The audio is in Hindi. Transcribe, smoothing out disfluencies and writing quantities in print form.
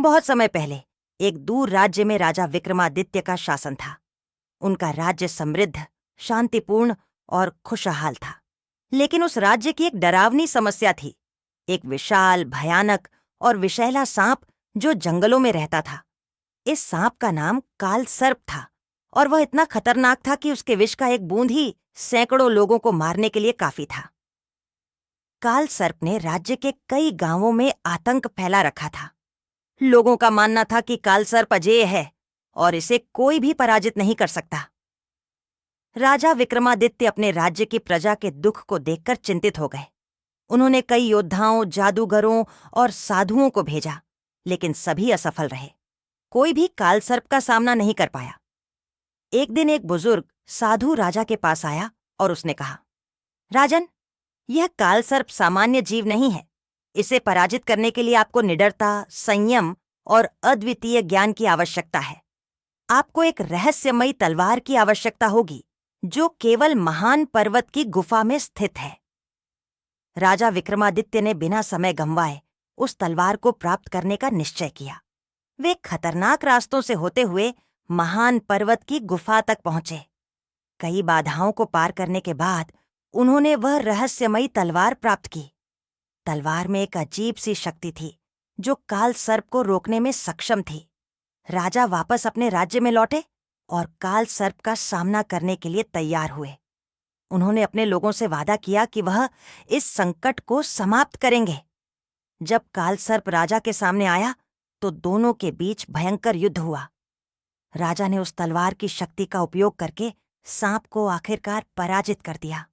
बहुत समय पहले एक दूर राज्य में राजा विक्रमादित्य का शासन था। उनका राज्य समृद्ध, शांतिपूर्ण और खुशहाल था। लेकिन उस राज्य की एक डरावनी समस्या थी। एक विशाल, भयानक और विषैला सांप जो जंगलों में रहता था। इस सांप का नाम काल सर्प था और वह इतना खतरनाक था कि उसके विष का एक बूंद ही सैकड़ों लोगों को मारने के लिए काफी था। काल सर्प ने राज्य के कई गांवों में आतंक फैला रखा था। लोगों का मानना था कि काल सर्प अजेय है और इसे कोई भी पराजित नहीं कर सकता। राजा विक्रमादित्य अपने राज्य की प्रजा के दुख को देखकर चिंतित हो गए। उन्होंने कई योद्धाओं, जादूगरों और साधुओं को भेजा, लेकिन सभी असफल रहे। कोई भी काल सर्प का सामना नहीं कर पाया। एक दिन एक बुजुर्ग साधु राजा के पास आया और उसने कहा, राजन, यह काल सर्प सामान्य जीव नहीं है। इसे पराजित करने के लिए आपको निडरता, संयम और अद्वितीय ज्ञान की आवश्यकता है। आपको एक रहस्यमयी तलवार की आवश्यकता होगी जो केवल महान पर्वत की गुफा में स्थित है। राजा विक्रमादित्य ने बिना समय गंवाए उस तलवार को प्राप्त करने का निश्चय किया। वे खतरनाक रास्तों से होते हुए महान पर्वत की गुफा तक पहुंचे। कई बाधाओं को पार करने के बाद उन्होंने वह रहस्यमयी तलवार प्राप्त की। तलवार में एक अजीब सी शक्ति थी जो काल सर्प को रोकने में सक्षम थी। राजा वापस अपने राज्य में लौटे और काल सर्प का सामना करने के लिए तैयार हुए। उन्होंने अपने लोगों से वादा किया कि वह इस संकट को समाप्त करेंगे। जब काल सर्प राजा के सामने आया तो दोनों के बीच भयंकर युद्ध हुआ। राजा ने उस तलवार की शक्ति का उपयोग करके सांप को आखिरकार पराजित कर दिया।